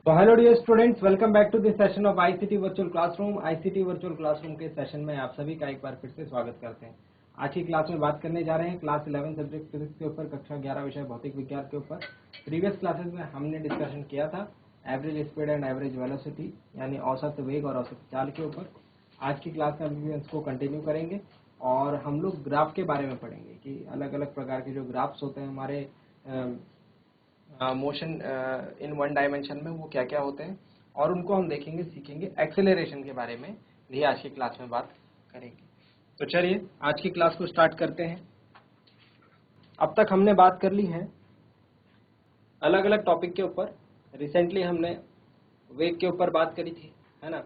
तो hello dear students, welcome back to this session of ICT virtual classroom. ICT virtual classroom के session में आप सभी का एक बार फिर से स्वागत करते हैं। आज की क्लास में बात करने जा रहे हैं क्लास 11 सब्जेक्ट फिजिक्स के ऊपर, कक्षा 11 विषय भौतिक विज्ञान के ऊपर। प्रीवियस क्लासेस में हमने डिस्कशन किया था average speed and average velocity, यानी औसत वेग और औसत चाल के ऊपर। आज की क्लास में हम इसको कंटिन्यू करेंगे और हम लोग ग्राफ के बारे में पढ़ेंगे कि अलग अलग प्रकार के जो ग्राफ्स होते हैं हमारे मोशन इन वन डायमेंशन में, वो क्या क्या होते हैं और उनको हम देखेंगे, सीखेंगे। एक्सेलरेशन के बारे में भी आज की क्लास में बात करेंगे। तो चलिए आज की क्लास को स्टार्ट करते हैं। अब तक हमने बात कर ली है अलग अलग टॉपिक के ऊपर। रिसेंटली हमने वेग के ऊपर बात करी थी, है ना।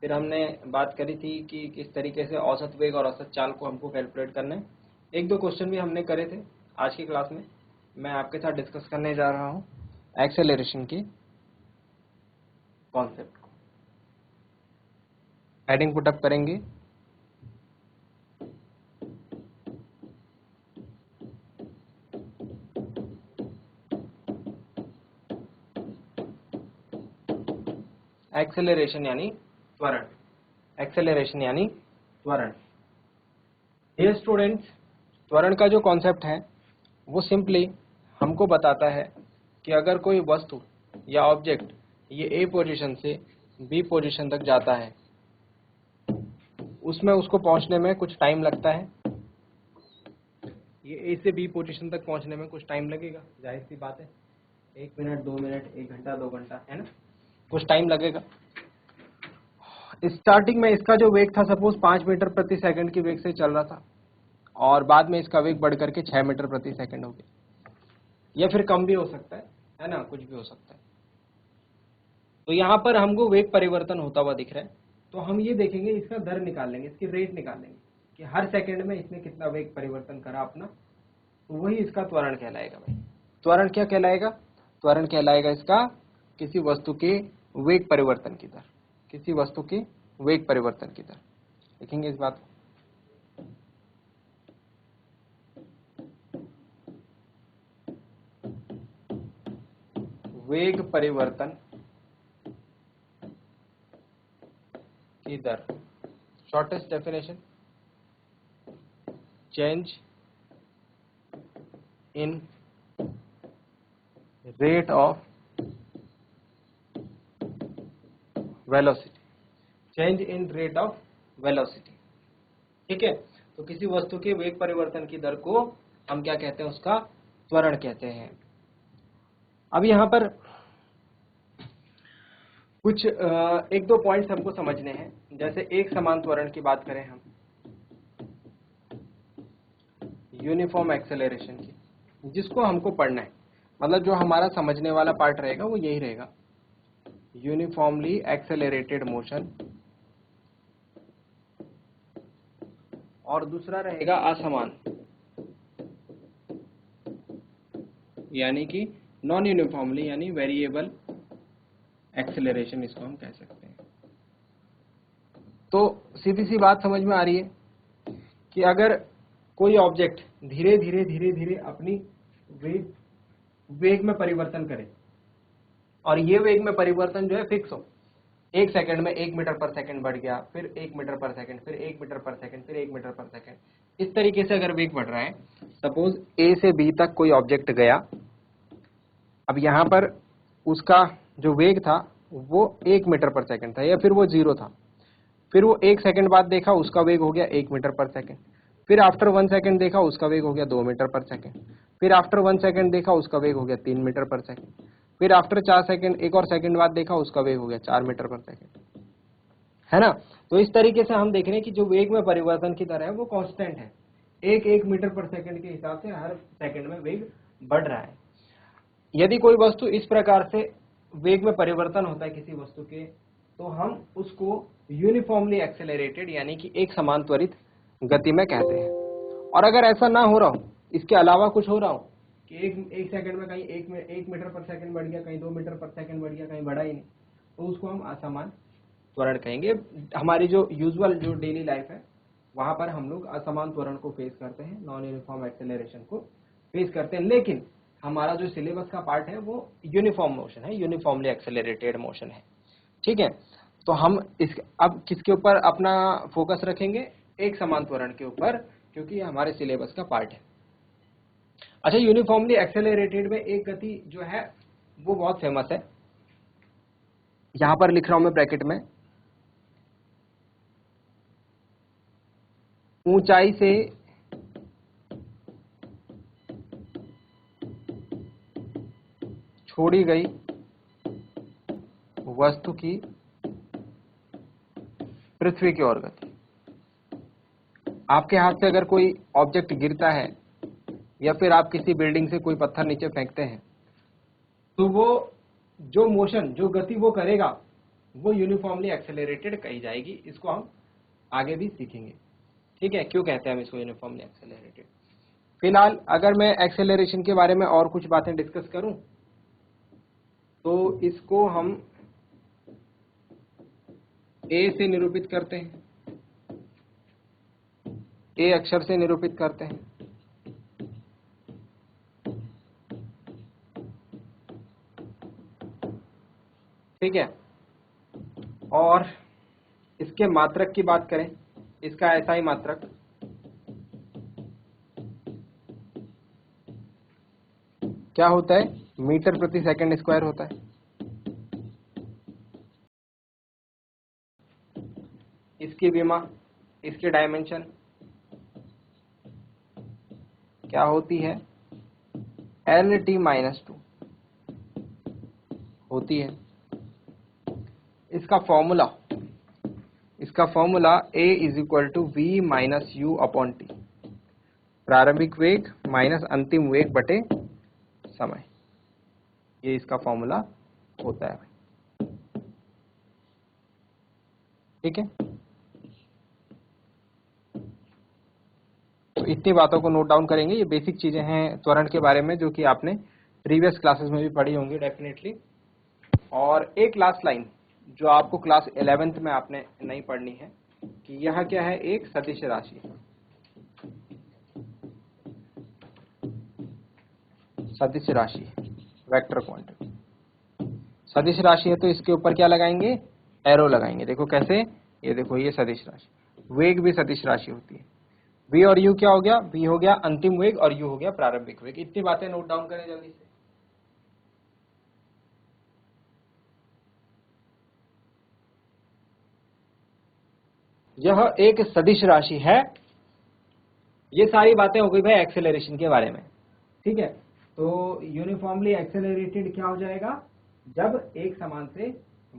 फिर हमने बात करी थी कि किस तरीके से औसत वेग और औसत चाल को हमको कैलकुलेट करना है। एक दो क्वेश्चन भी हमने करे थे। आज की क्लास में मैं आपके साथ डिस्कस करने जा रहा हूँ एक्सेलरेशन के कॉन्सेप्ट को। हेडिंग पुटअप करेंगे, एक्सेलरेशन यानी त्वरण। एक्सेलरेशन यानी त्वरण। डियर स्टूडेंट्स, त्वरण का जो कॉन्सेप्ट है वो सिंपली हमको बताता है कि अगर कोई वस्तु या ऑब्जेक्ट ये ए पोजीशन से बी पोजीशन तक जाता है, उसमें उसको पहुंचने में कुछ टाइम लगता है। ये ए से बी पोजीशन तक पहुंचने में कुछ टाइम लगेगा, जाहिर सी बात है। 1 मिनट, 2 मिनट, 1 घंटा, 2 घंटा, है ना, कुछ टाइम लगेगा। स्टार्टिंग में इसका जो वेग था, सपोज 5 मीटर प्रति सेकंड की वेग से चल रहा था और बाद में इसका वेग बढ़ करके 6 मीटर प्रति सेकंड हो गया, या फिर कम भी हो सकता है ना, कुछ भी हो सकता है। तो यहाँ पर हमको वेग परिवर्तन होता हुआ दिख रहा है, तो हम ये देखेंगे, इसका दर निकाल लेंगे, इसकी रेट निकाल लेंगे कि हर सेकंड में इसने कितना वेग परिवर्तन करा अपना। तो वही इसका त्वरण कहलाएगा भाई। त्वरण क्या कहलाएगा? त्वरण कहलाएगा इसका किसी वस्तु के वेग परिवर्तन की दर, किसी वस्तु के वेग परिवर्तन की दर। देखेंगे इस बात को। वेग परिवर्तन की दर, shortest definition, change in rate of velocity, change in rate of velocity. ठीक है, तो किसी वस्तु के वेग परिवर्तन की दर को हम क्या कहते हैं? उसका त्वरण कहते हैं। अब यहां पर कुछ एक दो पॉइंट्स हमको समझने हैं। जैसे एक समान त्वरण की बात करें हम, यूनिफॉर्म एक्सेलरेशन की, जिसको हमको पढ़ना है, मतलब जो हमारा समझने वाला पार्ट रहेगा वो यही रहेगा, यूनिफॉर्मली एक्सेलरेटेड मोशन, और दूसरा रहेगा असमान, यानी कि नॉन यूनिफॉर्मली, यानी वेरिएबल एक्सेलरेशन इसको हम कह सकते हैं। तो सीधी सी बात समझ में आ रही है कि अगर कोई ऑब्जेक्ट धीरे धीरे धीरे धीरे अपनी वेग में परिवर्तन करे, और ये वेग में परिवर्तन जो है फिक्स हो, 1 सेकंड में 1 मीटर पर सेकंड बढ़ गया, फिर 1 मीटर पर सेकंड, फिर 1 मीटर पर सेकंड, फिर 1 मीटर पर सेकंड, इस तरीके से अगर वेग बढ़ रहा है, सपोज ए से बी तक कोई ऑब्जेक्ट गया। अब यहां पर उसका जो वेग था वो 1 मीटर पर सेकंड था, या फिर वो 0 था। फिर वो 1 सेकंड बाद देखा, उसका वेग हो गया 1 मीटर पर सेकंड। फिर आफ्टर 1 सेकंड देखा, उसका वेग हो गया 2 मीटर पर सेकंड। फिर आफ्टर 1 सेकंड देखा, उसका वेग हो गया 3 मीटर पर सेकंड। फिर आफ्टर 4 सेकंड, एक और सेकंड बाद देखा, उसका वेग हो गया 4 मीटर पर सेकंड, है ना। तो इस तरीके से हम देख रहे हैं कि जो वेग में परिवर्तन की दर है वो कांस्टेंट है, 1 मीटर पर सेकंड के हिसाब से हर सेकंड में वेग बढ़ रहा है। यदि कोई वस्तु इस प्रकार से वेग में परिवर्तन होता है किसी वस्तु के, तो हम उसको यूनिफॉर्मली एक्सेलरेटेड, यानी कि एक समान त्वरित गति में कहते हैं। और अगर ऐसा ना हो रहा हो, इसके अलावा कुछ हो रहा हो कि एक सेकंड में कहीं 1 मीटर पर सेकंड बढ़ गया, कहीं 2 मीटर पर सेकंड बढ़ गया, कहीं बढ़ा ही नहीं, तो उसको हम असमान त्वरण कहेंगे। हमारी जो यूजुअल जो डेली लाइफ है वहां पर हम लोग असमान त्वरण को फेस करते हैं, नॉन यूनिफॉर्म एक्सेलरेशन को फेस करते हैं। लेकिन हमारा जो सिलेबस का पार्ट है वो यूनिफॉर्म मोशन है, यूनिफॉर्मली एक्सेलरेटेड मोशन है। ठीक है, तो हम इस अब किसके ऊपर अपना फोकस रखेंगे, एक समान त्वरण के ऊपर, क्योंकि ये हमारे सिलेबस का पार्ट है। अच्छा, यूनिफॉर्मली एक्सेलरेटेड में एक गति जो है वो बहुत फेमस है, यहां पर लिख रहा हूं मैं ब्रैकेट में, ऊंचाई से छोड़ी गई वस्तु की पृथ्वी की ओर गति। आपके हाथ से अगर कोई ऑब्जेक्ट गिरता है या फिर आप किसी बिल्डिंग से कोई पत्थर नीचे फेंकते हैं, तो वो जो मोशन, जो गति वो करेगा, वो यूनिफॉर्मली एक्सेलरेटेड कही जाएगी। इसको हम आगे भी सीखेंगे। ठीक है, क्यों कहते हैं हम इसको यूनिफॉर्मली एक्सेलरेटेड। फिलहाल अगर मैं एक्सेलरेशन के बारे में और कुछ बातें डिस्कस करूं, तो इसको हम ए से निरूपित करते हैं, ए अक्षर से निरूपित करते हैं। ठीक है, और इसके मात्रक की बात करें, इसका SI मात्रक क्या होता है, मीटर प्रति सेकंड स्क्वायर होता है। इसकी विमा, इसकी डायमेंशन क्या होती है, LT-2 होती है। इसका फॉर्मूला A = V-U/T, प्रारंभिक वेग माइनस अंतिम वेग बटे समय, ये इसका फॉर्मूला होता है। ठीक है, तो इतनी बातों को नोट डाउन करेंगे। ये बेसिक चीजें हैं त्वरण के बारे में, जो कि आपने प्रीवियस क्लासेस में भी पढ़ी होंगी डेफिनेटली। और एक लास्ट लाइन जो आपको क्लास 11th में आपने नहीं पढ़नी है, कि यह क्या है, एक सदिश राशि। सदिश राशि, वेक्टर क्वांटिटी सदिश राशि है, तो इसके ऊपर क्या लगाएंगे, एरो लगाएंगे। देखो कैसे, ये देखो, ये सदिश राशि। वेग भी सदिश राशि होती है। v और u क्या हो गया, v हो गया अंतिम वेग और u हो गया प्रारंभिक वेग। इतनी बातें नोट डाउन करें जल्दी से। यह एक सदिश राशि है। ये सारी बातें हो गई भाई एक्सेलरेशन के बारे में। ठीक है, तो यूनिफॉर्मली एक्सेलरेटेड क्या हो जाएगा, जब एक समान से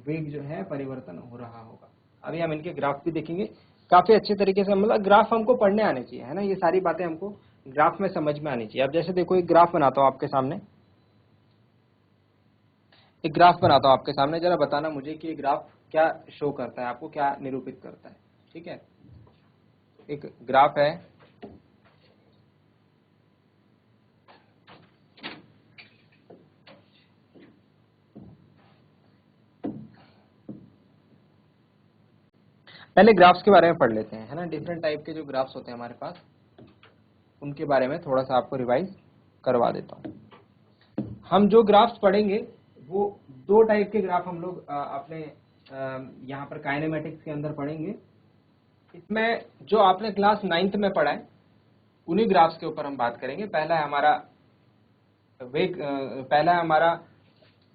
वेग जो है परिवर्तन हो रहा होगा। अभी हम इनके ग्राफ भी देखेंगे काफी अच्छे तरीके से। मतलब ग्राफ हमको पढ़ने आने चाहिए, है ना, ये सारी बातें हमको ग्राफ में समझ में आनी चाहिए। अब जैसे देखो, एक ग्राफ बनाता हूं आपके सामने, एक ग्राफ बनाता हूं आपके सामने, जरा बताना मुझे कि ये ग्राफ क्या शो करता है, आपको क्या निरूपित करता है। ठीक है, एक ग्राफ है, पहले ग्राफ्स के बारे में पढ़ लेते हैं, है ना। डिफरेंट टाइप के जो ग्राफ्स होते हैं हमारे पास, उनके बारे में थोड़ा सा आपको रिवाइज करवा देता हूं। हम जो ग्राफ्स पढ़ेंगे वो दो टाइप के ग्राफ हम लोग अपने यहाँ पर काइनेमेटिक्स के अंदर पढ़ेंगे। इसमें जो आपने क्लास 9th में पढ़ा है, उन्हीं ग्राफ्स के ऊपर हम बात करेंगे। पहला है हमारा पहला है हमारा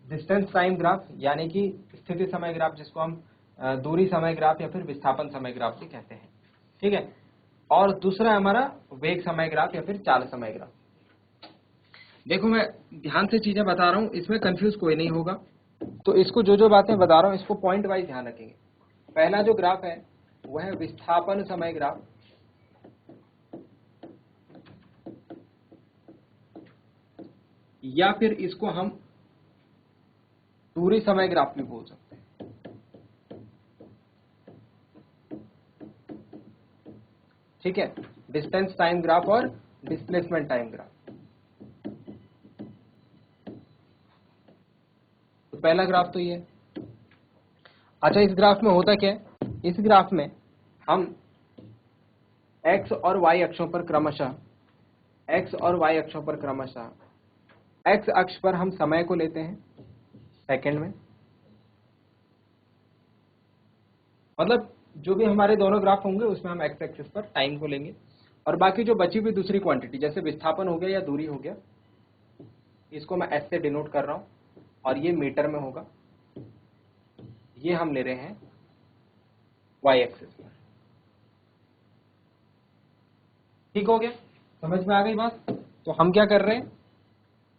डिस्टेंस टाइम ग्राफ, यानी कि स्थिति समय ग्राफ, जिसको हम दूरी समय ग्राफ या फिर विस्थापन समय ग्राफ भी कहते हैं। ठीक है, और दूसरा है हमारा वेग समय ग्राफ या फिर चाल समय ग्राफ। देखो, मैं ध्यान से चीजें बता रहा हूं, इसमें कंफ्यूज कोई नहीं होगा। तो इसको जो जो बातें बता रहा हूं, इसको पॉइंट वाइज ध्यान रखेंगे। पहला जो ग्राफ है वह है विस्थापन समय ग्राफ, या फिर इसको हम दूरी समय ग्राफ भी बोल सकते हैं। ठीक है, डिस्टेंस टाइम ग्राफ और डिस्प्लेसमेंट टाइम ग्राफ। तो पहला ग्राफ तो ये। अच्छा, इस ग्राफ में होता क्या है, इस ग्राफ में हम x और y अक्षों पर क्रमशः एक्स अक्ष पर हम समय को लेते हैं सेकंड में, मतलब जो भी हमारे दोनों ग्राफ होंगे उसमें हम एक्स एक्सिस पर टाइम को लेंगे, और बाकी जो बची हुई दूसरी क्वांटिटी जैसे विस्थापन हो गया या दूरी हो गया, इसको मैं एस से डिनोट कर रहा हूं और ये मीटर में होगा, ये हम ले रहे हैं वाई एक्सिस पर। ठीक हो गया, समझ में आ गई बात? तो हम क्या कर रहे हैं,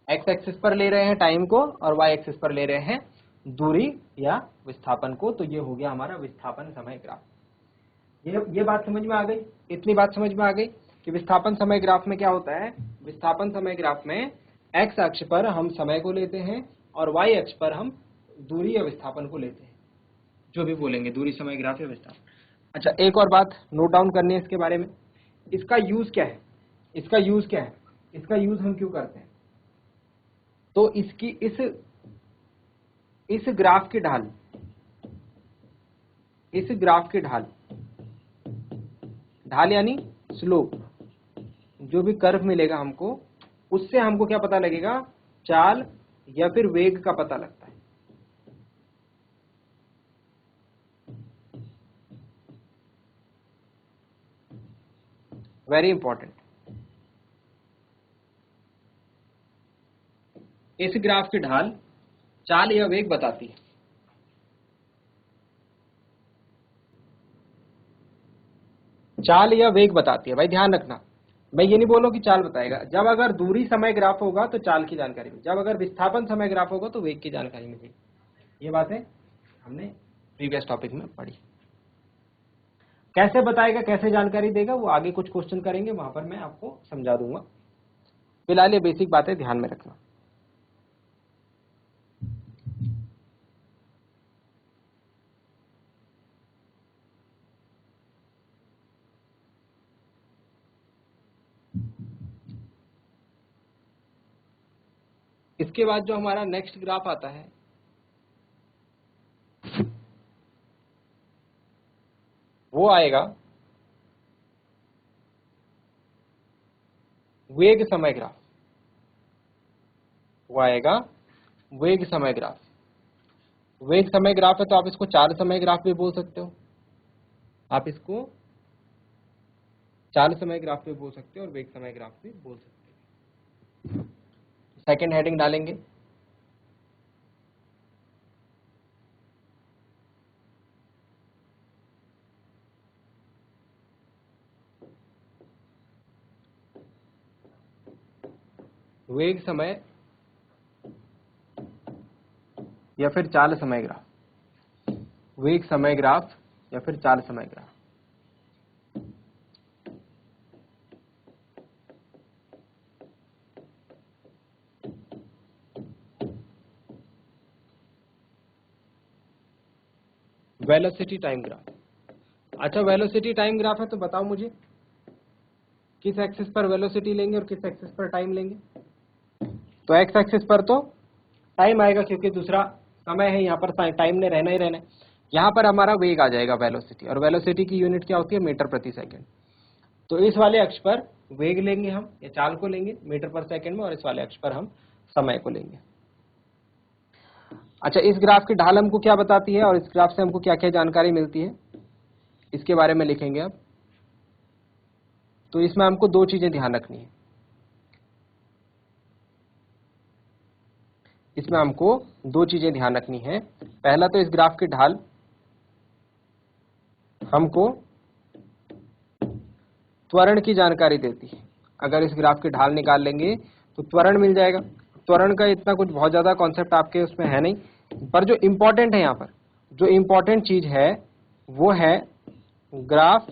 एक्स एक्सिस पर ले रहे हैं टाइम को और वाई एक्सिस पर ले रहे हैं दूरी या विस्थापन को, तो ये हो गया हमारा विस्थापन समय ग्राफ। ये बात समझ में आ गई? इतनी बात समझ में आ गई कि विस्थापन समय ग्राफ में क्या होता है, विस्थापन समय ग्राफ में एक्स अक्ष पर हम समय को लेते हैं और वाई अक्ष पर हम दूरी या विस्थापन को लेते हैं, जो भी बोलेंगे दूरी समय ग्राफ या विस्थापन। अच्छा, एक और बात नोट डाउन करनी है इसके बारे में, इसका यूज क्या है, इसका यूज क्या है, इसका यूज हम क्यों करते हैं? तो इसकी इस ग्राफ की ढाल, इस ग्राफ की ढाल, ढाल यानी स्लोप, जो भी कर्व मिलेगा हमको, उससे हमको क्या पता लगेगा, चाल या फिर वेग का पता लगता है। Very important. इस ग्राफ की ढाल चाल या वेग बताती है। चाल या वेग बताती है, भाई ध्यान रखना, मैं ये नहीं बोलूं कि चाल बताएगा। जब अगर दूरी समय ग्राफ होगा तो चाल की जानकारी मिलेगी, जब अगर विस्थापन समय ग्राफ होगा तो वेग की जानकारी मिलेगी। ये बातें हमने प्रीवियस टॉपिक में पढ़ी। कैसे बताएगा, कैसे जानकारी देगा, वो आगे कुछ क्वेश्चन करेंगे, वहां पर मैं आपको समझा दूंगा। फिलहाल ये बेसिक बातें ध्यान में रखना। इसके बाद जो हमारा नेक्स्ट ग्राफ आता है वो आएगा वेग समय ग्राफ, वो आएगा वेग समय ग्राफ। वेग समय ग्राफ है तो आप इसको चाल समय ग्राफ भी बोल सकते हो, आप इसको चाल समय ग्राफ भी बोल सकते हो और वेग समय ग्राफ भी बोल सकते हो। सेकंड हेडिंग डालेंगे, वेग समय या फिर चाल समय ग्राफ, वेग समय ग्राफ या फिर चाल समय ग्राफ। Velocity time graph. अच्छा, वेलोसिटी टाइम ग्राफ है तो बताओ मुझे किस एक्सिस पर वेलोसिटी लेंगे और किस एक्सिस पर टाइम लेंगे? तो एक्स एक्सिस पर तो टाइम आएगा क्योंकि दूसरा समय है, यहाँ पर टाइम ने रहना ही रहना है। यहाँ पर हमारा वेग आ जाएगा वेलोसिटी, और वेलोसिटी की यूनिट क्या होती है, मीटर प्रति सेकंड। तो इस वाले अक्ष पर वेग लेंगे हम या चाल को लेंगे मीटर पर सेकंड में, और इस वाले अक्ष पर हम समय को लेंगे। अच्छा, इस ग्राफ की ढाल हमको क्या बताती है और इस ग्राफ से हमको क्या क्या जानकारी मिलती है, इसके बारे में लिखेंगे अब। तो इसमें हमको दो चीजें ध्यान रखनी है, इसमें हमको दो चीजें ध्यान रखनी है। पहला तो इस ग्राफ की ढाल हमको त्वरण की जानकारी देती है। अगर इस ग्राफ की ढाल निकाल लेंगे तो त्वरण मिल जाएगा। त्वरण का इतना कुछ बहुत ज्यादा कॉन्सेप्ट आपके उसमें है नहीं, पर जो इंपॉर्टेंट है, यहाँ पर जो इंपॉर्टेंट चीज है वो है ग्राफ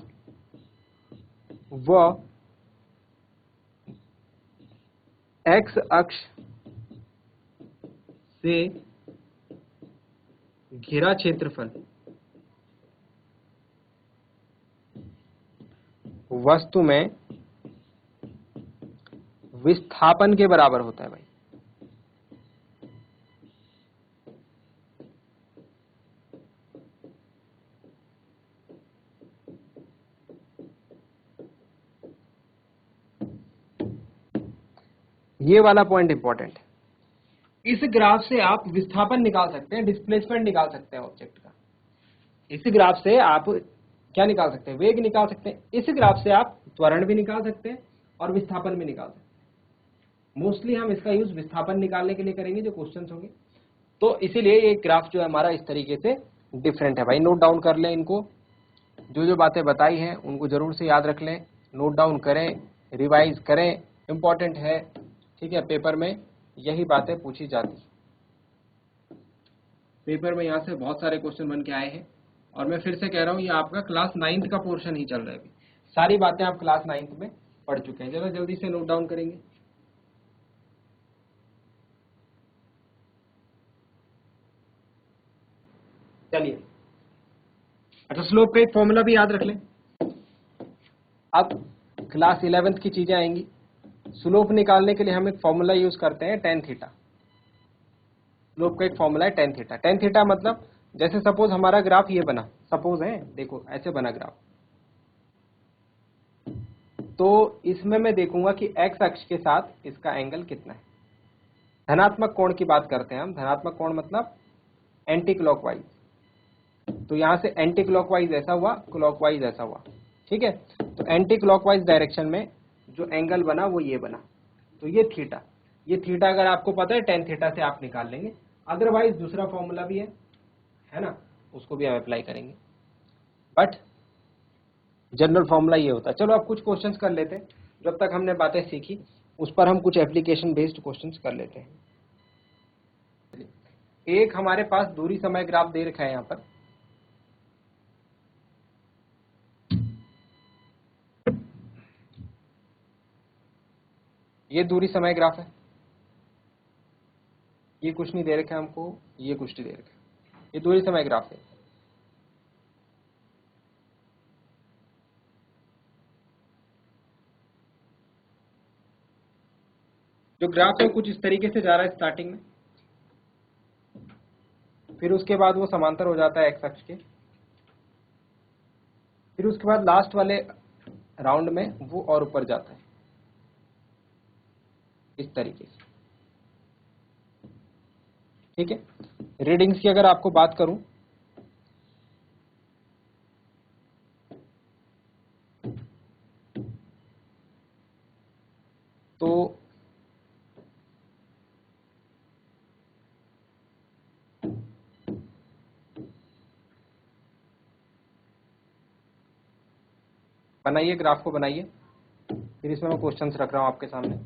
व एक्स अक्ष से घिरा क्षेत्रफल वस्तु में विस्थापन के बराबर होता है भाई। ये वाला पॉइंट इंपॉर्टेंट है। इस ग्राफ से आप विस्थापन निकाल सकते हैं, डिस्प्लेसमेंट निकाल सकते हैं ऑब्जेक्ट का। इस ग्राफ से आप क्या निकाल सकते हैं, वेग निकाल सकते हैं। इस ग्राफ से आप त्वरण भी निकाल सकते हैं और विस्थापन भी निकाल सकते हैं। मोस्टली हम इसका यूज विस्थापन निकालने के लिए करेंगे जो क्वेश्चंस होंगे। तो इसीलिए ये ग्राफ जो है हमारा इस तरीके से डिफरेंट है। भाई नोट डाउन कर लें इनको, जो जो बातें बताई हैं उनको जरूर से याद रख लें, नोट डाउन करें, रिवाइज करें, इंपॉर्टेंट है। ठीक है, पेपर में यही बातें पूछी जाती। पेपर में यहाँ से बहुत सारे क्वेश्चन बन के आए हैं और मैं फिर से कह रहा हूँ ये आपका क्लास 9th का पोर्शन ही चल रहा है। अभी सारी बातें आप क्लास 9th में पढ़ चुके हैं। जरा जल्दी से नोट डाउन करेंगे। चलिए, अच्छा स्लोप का एक फॉर्मूला भी याद रख लें। अब क्लास 11th की चीजें आएंगी। स्लोप निकालने के लिए हम एक फॉर्मूला यूज करते हैं tan थीटा। स्लोप का एक फॉर्मूला है tan थीटा। tan थीटा मतलब जैसे सपोज हमारा ग्राफ ये बना, सपोज है, देखो ऐसे बना ग्राफ, तो इसमें मैं देखूंगा कि x अक्ष के साथ इसका एंगल कितना है। धनात्मक कोण की बात करते हैं हम। धनात्मक कोण मतलब एंटी क्लॉकवाइज। तो यहां से एंटी क्लॉकवाइज ऐसा हुआ, क्लॉकवाइज ऐसा हुआ। ठीक है, तो एंटी क्लॉकवाइज डायरेक्शन में जो एंगल बना वो ये बना, तो ये थीटा। ये थीटा अगर आपको पता है tan थीटा से आप निकाल लेंगे। अदरवाइज दूसरा फॉर्मूला भी है ना, उसको भी हम अप्लाई करेंगे, बट जनरल फॉर्मूला ये होता है। चलो अब कुछ क्वेश्चंस कर लेते हैं। जब तक हमने बातें सीखी उस पर हम कुछ एप्लीकेशन बेस्ड क्वेश्चंस कर लेते हैं। एक हमारे पास दूरी समय ग्राफ दे रखा है यहां पर। ये दूरी समय ग्राफ है। ये कुछ नहीं दे रखा है हमको, ये कुछ नहीं दे रखा है। ये दूरी समय ग्राफ है। जो ग्राफ है कुछ इस तरीके से जा रहा है स्टार्टिंग में, फिर उसके बाद वो समांतर हो जाता है एक्स अक्ष के, फिर उसके बाद लास्ट वाले राउंड में वो और ऊपर जाता है इस तरीके से। ठीक है, रीडिंग्स की अगर आपको बात करूं तो बनाइए, ग्राफ को बनाइए, फिर इसमें मैं क्वेश्चंस रख रहा हूं आपके सामने।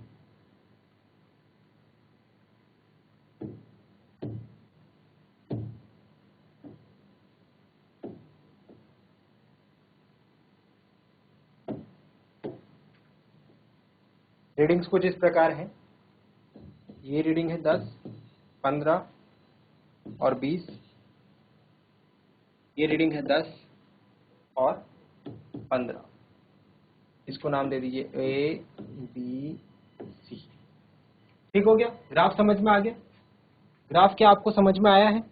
रीडिंग्स कुछ इस प्रकार है। ये रीडिंग है 10, 15 और 20। ये रीडिंग है 10 और 15। इसको नाम दे दीजिए ए बी सी। ठीक हो गया, ग्राफ समझ में आ गया। ग्राफ क्या आपको समझ में आया है,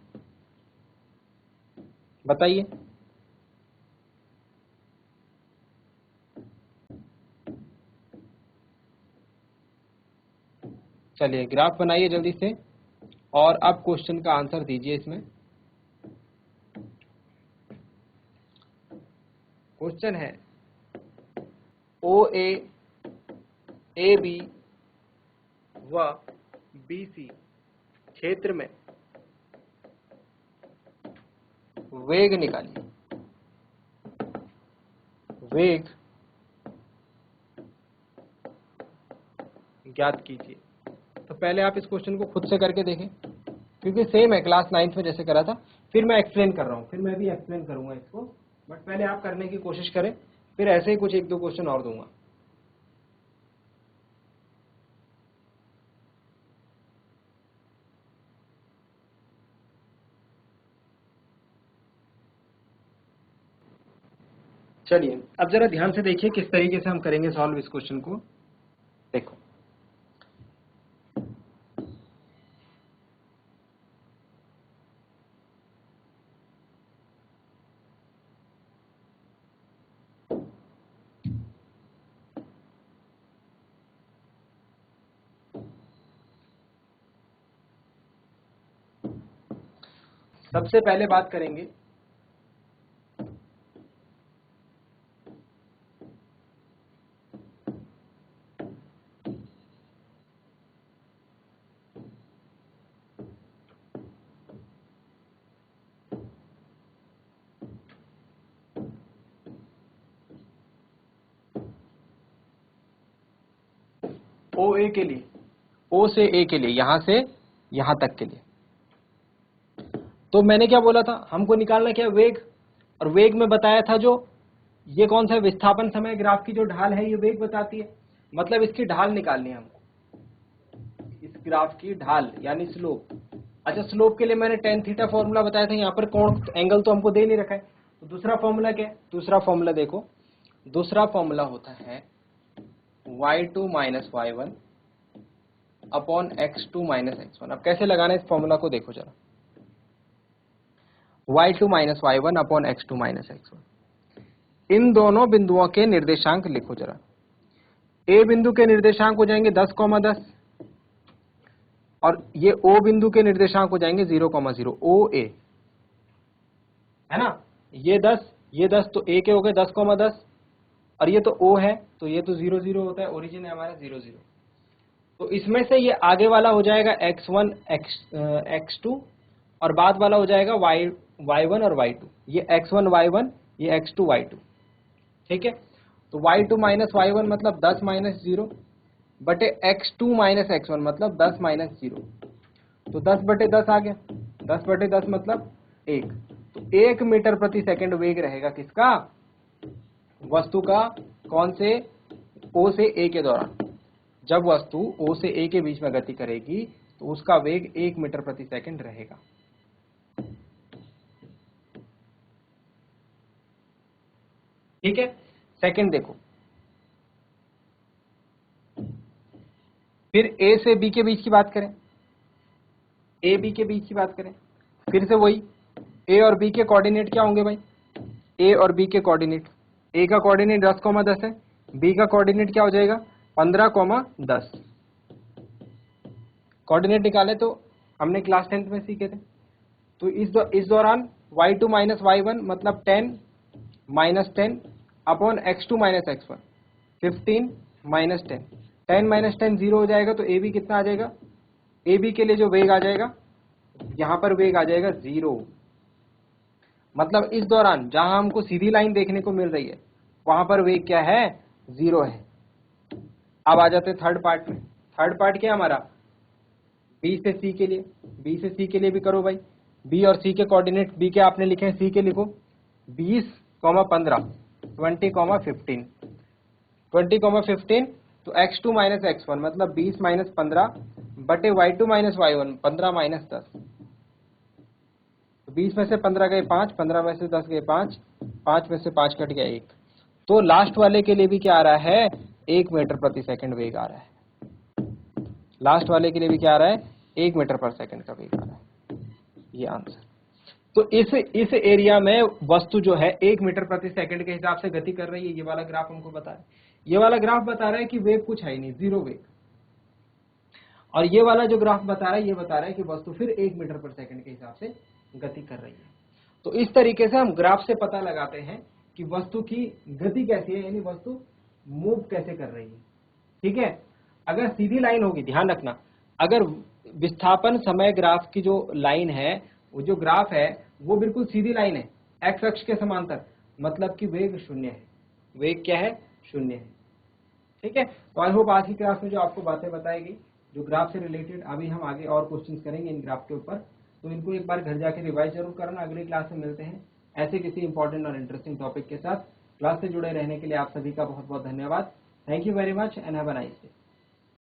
बताइए। चलिए ग्राफ बनाइए जल्दी से और अब क्वेश्चन का आंसर दीजिए। इसमें क्वेश्चन है ओ ए बी व बी सी क्षेत्र में वेग निकालिए। वेग ज्ञात कीजिए। तो पहले आप इस क्वेश्चन को खुद से करके देखें, क्योंकि सेम है क्लास 9th में जैसे करा था। फिर मैं एक्सप्लेन कर रहा हूँ, फिर मैं भी एक्सप्लेन करूंगा इसको, बट पहले आप करने की कोशिश करें, फिर ऐसे ही कुछ एक दो क्वेश्चन और दूंगा। चलिए अब जरा ध्यान से देखिए किस तरीके से हम करेंगे सॉल्व इस क्वेश्चन को। देखो, सबसे पहले बात करेंगे ओ ए के लिए, ओ से ए के लिए, यहां से यहां तक के लिए। तो मैंने क्या बोला था, हमको निकालना क्या, वेग। और वेग में बताया था जो ये कौन सा विस्थापन समय ग्राफ की जो ढाल है ये वेग बताती है, मतलब इसकी ढाल निकालनी है हमको, इस ग्राफ की ढाल यानी स्लोप। अच्छा, स्लोप के लिए मैंने tan थीटा फॉर्मूला बताया था, यहाँ पर कोण एंगल तो हमको दे नहीं रखा है, तो दूसरा फॉर्मूला क्या है, दूसरा फॉर्मूला देखो, दूसरा फॉर्मूला होता है y2 minus y1 upon x2 minus x1। अब कैसे लगाना है इस फॉर्मूला को देखो जरा, y2 minus y1 upon x2 minus x1। इन दोनों बिंदुओं के निर्देशांक लिखो जरा। ए बिंदु के निर्देशांक हो जाएंगे 10,10 और ये ओ बिंदु के निर्देशांक हो जाएंगे 0,0, ओ ए है ना। ये 10 तो ए के हो गए 10,10 और ये तो ओ है तो ये तो 0,0 होता है, ओरिजिन है हमारा 0,0। तो इसमें से ये आगे वाला हो जाएगा x1 x2 और बाद वाला हो जाएगा y1 और y2। ये x1 y1, ये x2 y2, ठीक है। तो y2 माइनस y1 मतलब 10 माइनस 0 बटे x2 माइनस x1 मतलब 10 माइनस 0। तो 10 बटे 10 आ गया, 10 बटे 10 मतलब 1। तो 1 मीटर प्रति सेकंड वेग रहेगा किसका, वस्तु का, कौन से, O से A के दौरान। जब वस्तु O से A के बीच में गति करेगी तो उसका वेग 1 मीटर प्रति सेकंड रहेगा। ठीक है, सेकंड देखो, फिर A से B के बीच की बात करें, A B के बीच की बात करें, फिर से वही A और B के कोऑर्डिनेट क्या होंगे भाई, A और B के कोऑर्डिनेट, A का कोऑर्डिनेट 10,10 है, B का कोऑर्डिनेट क्या हो जाएगा 15,10। कोऑर्डिनेट निकाले तो हमने क्लास 10th में सीखे थे। तो इस दौरान y2 माइनस y1 मतलब 10 minus 10 upon x2 minus x1 15 minus 10, 10 minus 10 0 हो जाएगा। तो ए बी कितना आ जाएगा, ए बी के लिए जो वेग आ जाएगा, यहां पर वेग आ जाएगा 0। मतलब इस दौरान जहां हमको सीधी लाइन देखने को मिल रही है वहां पर वेग क्या है, 0 है। अब आ जाते हैं थर्ड पार्ट में। थर्ड पार्ट क्या है हमारा, बी से सी के लिए, बी से सी के लिए भी करो भाई। बी और सी के कोऑर्डिनेट, बी के आपने लिखे हैं, सी के लिखो 20,15 20,15 20,15। तो x2 माइनस x1 मतलब 20 माइनस 15 बटे y2 माइनस y1 15 माइनस 10। 20 में से 15 गए 5, 15 में से 10 गए 5, 5 में से 5 कट गया 1। तो लास्ट वाले के लिए भी क्या आ रहा है, 1 मीटर प्रति सेकंड वेग आ रहा है। लास्ट वाले के लिए भी क्या आ रहा है, 1 मीटर पर सेकंड का वेग आ रहा है, ये आंसर। तो इस एरिया में वस्तु जो है 1 मीटर प्रति सेकंड के हिसाब से गति कर रही है। ये वाला ग्राफ हमको बता रहा है, ये वाला ग्राफ बता रहा है कि वेग कुछ है ही नहीं, 0 वेग। और ये वाला जो ग्राफ बता रहा है, ये बता रहा है कि वस्तु फिर 1 मीटर पर सेकंड के हिसाब से गति कर रही है। तो इस तरीके से हम ग्राफ से पता लगाते हैं कि वस्तु की गति कैसी है, यानी वस्तु मूव कैसे कर रही है। ठीक है, अगर सीधी लाइन होगी, ध्यान रखना, अगर विस्थापन समय ग्राफ की जो लाइन है, वो जो ग्राफ है वो बिल्कुल सीधी लाइन है एक्स अक्ष के समांतर, मतलब कि वेग 0 है। वेग क्या है, 0 है। ठीक है, तो आई होप आज की क्लास में जो आपको बातें बताई गई जो ग्राफ से रिलेटेड, अभी हम आगे और क्वेश्चंस करेंगे इन ग्राफ के ऊपर, तो इनको एक बार घर जाके रिवाइज जरूर करना। अगली क्लास में मिलते हैं ऐसे किसी इंपॉर्टेंट और इंटरेस्टिंग टॉपिक के साथ। क्लास से जुड़े रहने के लिए आप सभी का बहुत बहुत धन्यवाद। Thank you very much and have a nice day.